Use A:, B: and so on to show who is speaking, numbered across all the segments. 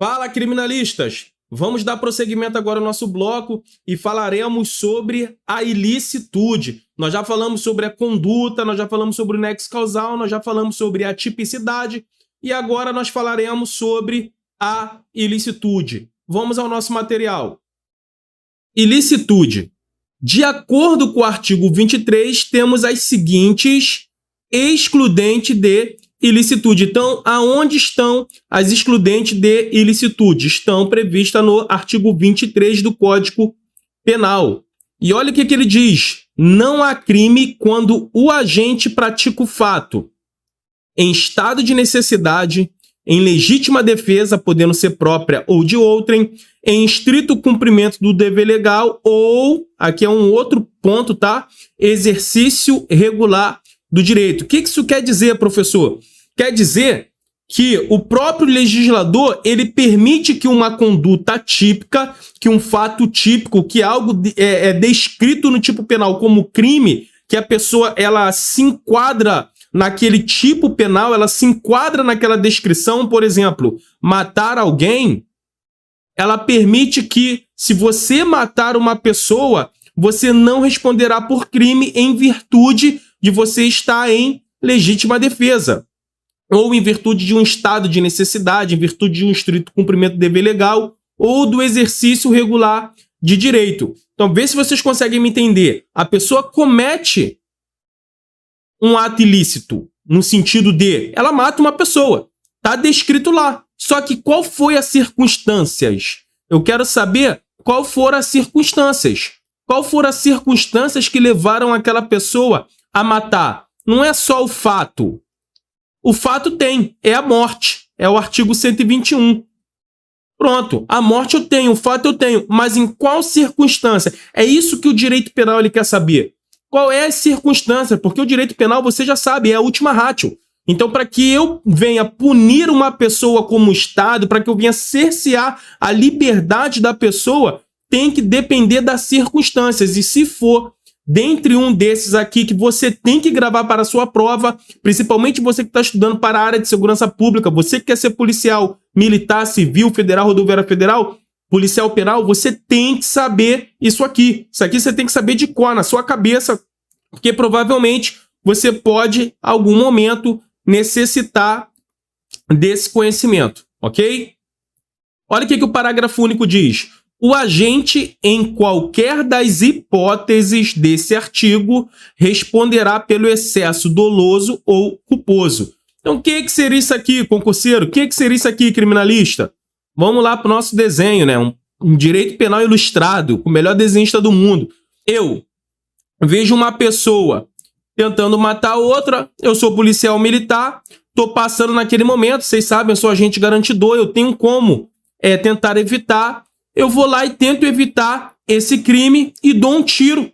A: Fala, criminalistas! Vamos dar prosseguimento agora ao nosso bloco e falaremos sobre a ilicitude. Nós já falamos sobre a conduta, nós já falamos sobre o nexo causal, nós já falamos sobre a tipicidade e agora nós falaremos sobre a ilicitude. Vamos ao nosso material. Ilicitude. De acordo com o artigo 23, temos as seguintes excludentes de ilicitude. Então, aonde estão as excludentes de ilicitude? Estão previstas no artigo 23 do Código Penal. E olha o que ele diz. Não há crime quando o agente pratica o fato em estado de necessidade, em legítima defesa, podendo ser própria ou de outrem, em estrito cumprimento do dever legal ou, aqui é um outro ponto, tá? Exercício regular do direito. O que isso quer dizer, professor? Quer dizer que o próprio legislador, ele permite que uma conduta típica, que um fato típico, que algo é descrito no tipo penal como crime, que a pessoa ela se enquadra naquele tipo penal, ela se enquadra naquela descrição, por exemplo, matar alguém, ela permite que, se você matar uma pessoa, você não responderá por crime em virtude de você estar em legítima defesa, ou em virtude de um estado de necessidade, em virtude de um estrito cumprimento do dever legal, ou do exercício regular de direito. Então, vê se vocês conseguem me entender. A pessoa comete um ato ilícito, no sentido de, ela mata uma pessoa. Está descrito lá. Só que qual foi as circunstâncias? Eu quero saber qual foram as circunstâncias. Qual foram as circunstâncias que levaram aquela pessoa a matar? Não é só o fato. O fato é a morte. É o artigo 121. Pronto, a morte eu tenho, o fato eu tenho. Mas em qual circunstância? É isso que o direito penal ele quer saber. Qual é a circunstância? Porque o direito penal, você já sabe, é a última ratio. Então, para que eu venha punir uma pessoa como Estado, para que eu venha cercear a liberdade da pessoa, tem que depender das circunstâncias. E se for dentre um desses aqui que você tem que gravar para a sua prova, principalmente você que está estudando para a área de segurança pública, você que quer ser policial militar, civil, federal, rodoviária federal, policial penal, você tem que saber isso aqui. Isso aqui você tem que saber de cor, na sua cabeça, porque provavelmente você pode, em algum momento, necessitar desse conhecimento, ok? Olha o que o parágrafo único diz. O agente, em qualquer das hipóteses desse artigo, responderá pelo excesso doloso ou culposo. Então, o que seria isso aqui, concurseiro? O que seria isso aqui, criminalista? Vamos lá para o nosso desenho, né? Um direito penal ilustrado, com o melhor desenhista do mundo. Eu vejo uma pessoa tentando matar outra, eu sou policial militar, estou passando naquele momento, vocês sabem, eu sou agente garantidor, eu tenho como tentar evitar, eu vou lá e tento evitar esse crime e dou um tiro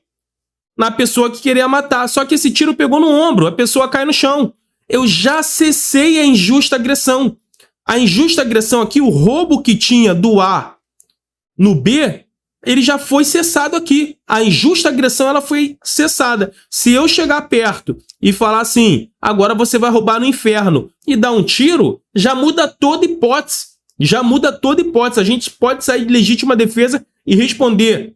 A: na pessoa que queria matar. Só que esse tiro pegou no ombro, a pessoa cai no chão. Eu já cessei a injusta agressão. A injusta agressão aqui, o roubo que tinha do A no B, ele já foi cessado aqui. A injusta agressão ela foi cessada. Se eu chegar perto e falar assim, agora você vai roubar no inferno e dar um tiro, já muda toda hipótese. Já muda toda hipótese. A gente pode sair de legítima defesa e responder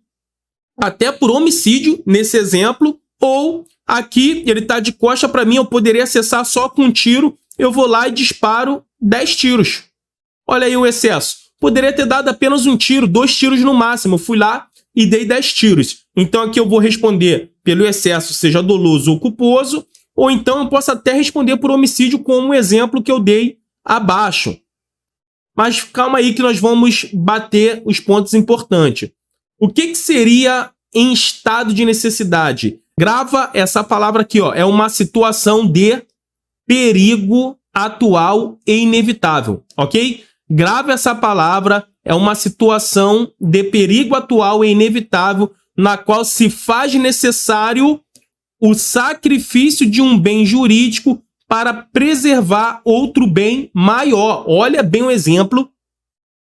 A: até por homicídio, nesse exemplo, ou aqui ele está de costa para mim, eu poderia acessar só com um tiro, eu vou lá e disparo 10 tiros. Olha aí o excesso. Poderia ter dado apenas um tiro, 2 tiros no máximo. Eu fui lá e dei 10 tiros. Então aqui eu vou responder pelo excesso, seja doloso ou culposo, ou então eu posso até responder por homicídio, como o exemplo que eu dei abaixo. Mas calma aí que nós vamos bater os pontos importantes. O que seria em estado de necessidade? Grava essa palavra aqui, ó. É uma situação de perigo atual e inevitável, ok? Grave essa palavra, é uma situação de perigo atual e inevitável, na qual se faz necessário o sacrifício de um bem jurídico para preservar outro bem maior. Olha bem o exemplo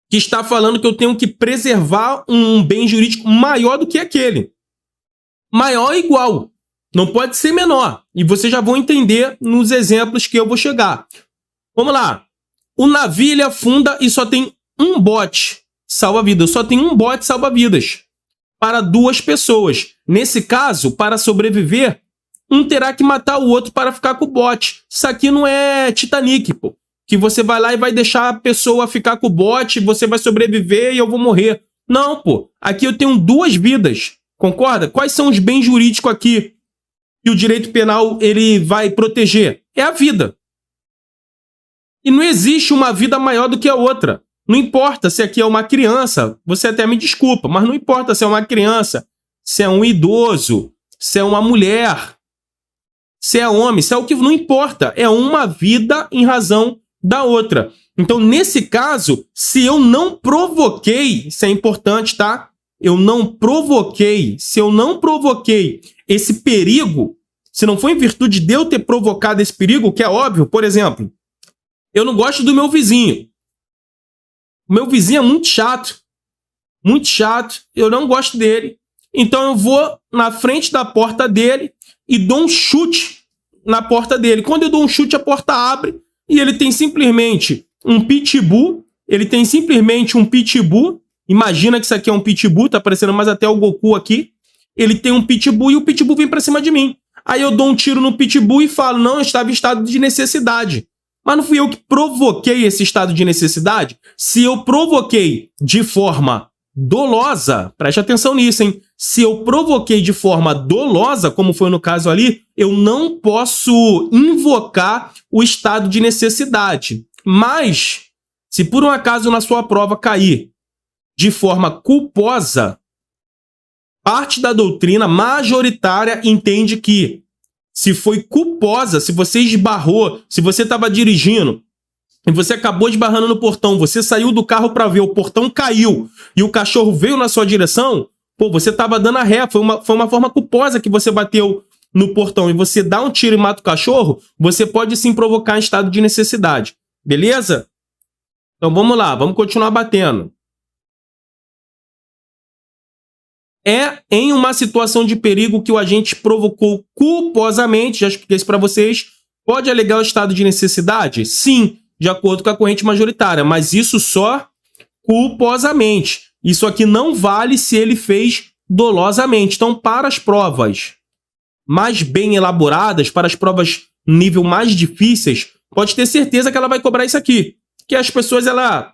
A: que está falando que eu tenho que preservar um bem jurídico maior do que aquele. Maior é igual, não pode ser menor. E vocês já vão entender nos exemplos que eu vou chegar. Vamos lá. O navio ele afunda e só tem um bote salva-vidas. Eu só tenho um bote salva-vidas para 2 pessoas. Nesse caso, para sobreviver, um terá que matar o outro para ficar com o bote. Isso aqui não é Titanic, pô. Que você vai lá e vai deixar a pessoa ficar com o bote, você vai sobreviver e eu vou morrer. Não, pô. Aqui eu tenho 2 vidas. Concorda? Quais são os bens jurídicos aqui que o direito penal ele vai proteger? É a vida. E não existe uma vida maior do que a outra. Não importa se aqui é uma criança, você até me desculpa, mas não importa se é uma criança, se é um idoso, se é uma mulher, se é homem, se é o que não importa. É uma vida em razão da outra. Então, nesse caso, se eu não provoquei, isso é importante, tá? Se eu não provoquei esse perigo, se não foi em virtude de eu ter provocado esse perigo, que é óbvio, por exemplo, eu não gosto do meu vizinho. O meu vizinho é muito chato, eu não gosto dele. Então eu vou na frente da porta dele e dou um chute na porta dele. Quando eu dou um chute, a porta abre e ele tem simplesmente um pitbull. Imagina que isso aqui é um pitbull, tá parecendo mais até o Goku aqui. Ele tem um pitbull e o pitbull vem pra cima de mim. Aí eu dou um tiro no pitbull e falo, não, eu estava em estado de necessidade. Mas não fui eu que provoquei esse estado de necessidade? Se eu provoquei de forma dolosa, preste atenção nisso, hein? Se eu provoquei de forma dolosa, como foi no caso ali, eu não posso invocar o estado de necessidade. Mas, se por um acaso na sua prova cair de forma culposa, parte da doutrina majoritária entende que se foi culposa, se você esbarrou, se você estava dirigindo e você acabou esbarrando no portão, você saiu do carro para ver, o portão caiu e o cachorro veio na sua direção, pô, você estava dando a ré, foi uma forma culposa que você bateu no portão e você dá um tiro e mata o cachorro, você pode sim provocar em estado de necessidade. Beleza? Então vamos lá, vamos continuar batendo. É em uma situação de perigo que o agente provocou culposamente, já expliquei isso para vocês, pode alegar o estado de necessidade? Sim, de acordo com a corrente majoritária, mas isso só culposamente. Isso aqui não vale se ele fez dolosamente. Então, para as provas mais bem elaboradas, para as provas nível mais difíceis, pode ter certeza que ela vai cobrar isso aqui. Que as pessoas, ela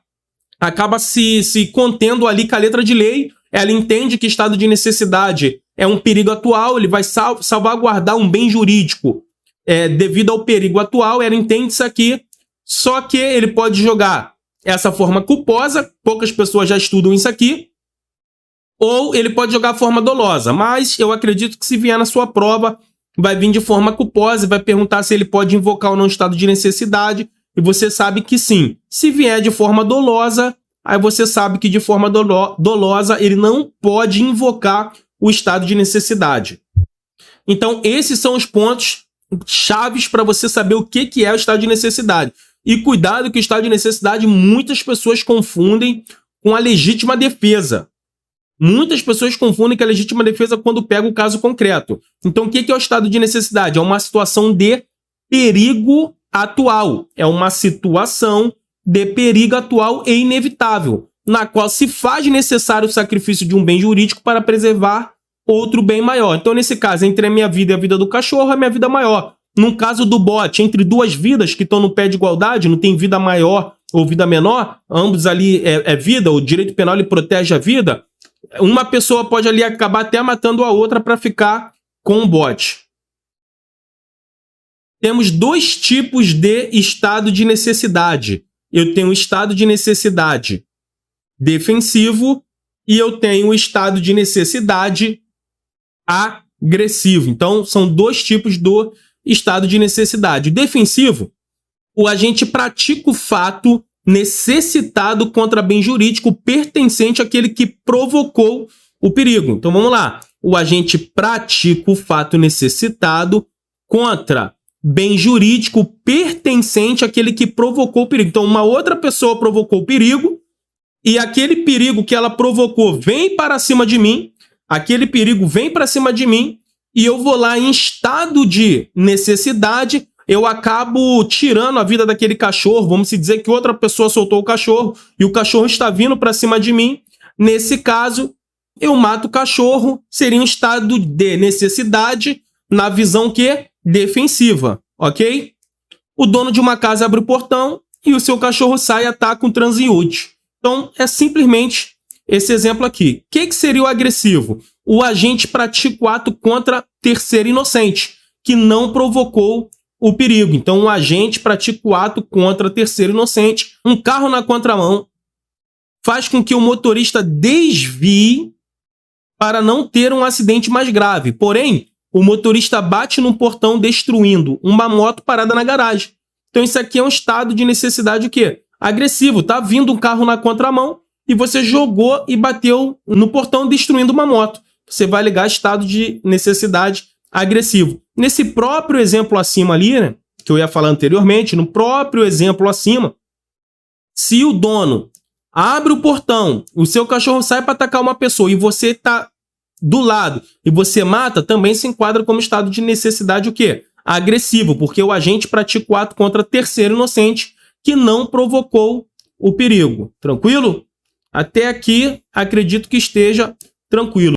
A: acaba se contendo ali com a letra de lei. Ela entende que estado de necessidade é um perigo atual, ele vai salvaguardar um bem jurídico devido ao perigo atual, ela entende isso aqui, só que ele pode jogar essa forma culposa, poucas pessoas já estudam isso aqui, ou ele pode jogar a forma dolosa, mas eu acredito que se vier na sua prova, vai vir de forma culposa e vai perguntar se ele pode invocar ou não estado de necessidade, e você sabe que sim. Se vier de forma dolosa, aí você sabe que de forma dolosa ele não pode invocar o estado de necessidade. Então, esses são os pontos chaves para você saber o que é o estado de necessidade. E cuidado que o estado de necessidade muitas pessoas confundem com a legítima defesa. Muitas pessoas confundem com a legítima defesa quando pega o caso concreto. Então, o que é o estado de necessidade? É uma situação de perigo atual. É uma situação de perigo atual e inevitável, na qual se faz necessário o sacrifício de um bem jurídico para preservar outro bem maior. Então, nesse caso, entre a minha vida e a vida do cachorro, a minha vida é maior. No caso do bote, entre 2 vidas que estão no pé de igualdade, não tem vida maior ou vida menor, ambos ali é vida, o direito penal ele protege a vida, uma pessoa pode ali acabar até matando a outra para ficar com o bote. Temos 2 tipos de estado de necessidade. Eu tenho o estado de necessidade defensivo e eu tenho o estado de necessidade agressivo. Então, são 2 tipos do estado de necessidade. Defensivo, o agente pratica o fato necessitado contra bem jurídico pertencente àquele que provocou o perigo. Então, vamos lá. O agente pratica o fato necessitado contra bem jurídico pertencente àquele que provocou o perigo. Então, uma outra pessoa provocou o perigo e aquele perigo que ela provocou vem para cima de mim, e eu vou lá em estado de necessidade eu acabo tirando a vida daquele cachorro, vamos dizer que outra pessoa soltou o cachorro e o cachorro está vindo para cima de mim. Nesse caso, eu mato o cachorro, seria um estado de necessidade na visão que defensiva, ok? O dono de uma casa abre o portão e o seu cachorro sai e ataca um transeunte. Então, é simplesmente esse exemplo aqui. O que seria o agressivo? O agente pratica o ato contra terceiro inocente, que não provocou o perigo. Então, o agente pratica o ato contra terceiro inocente. Um carro na contramão faz com que o motorista desvie para não ter um acidente mais grave. Porém, o motorista bate no portão destruindo uma moto parada na garagem. Então, isso aqui é um estado de necessidade o quê? Agressivo. Tá vindo um carro na contramão e você jogou e bateu no portão destruindo uma moto. Você vai ligar estado de necessidade agressivo. Nesse próprio exemplo acima ali, né, que eu ia falar anteriormente, no próprio exemplo acima, se o dono abre o portão, o seu cachorro sai para atacar uma pessoa e você está do lado e você mata, também se enquadra como estado de necessidade o quê? Agressivo, porque o agente pratica o ato contra terceiro inocente que não provocou o perigo. Tranquilo? Até aqui, acredito que esteja tranquilo.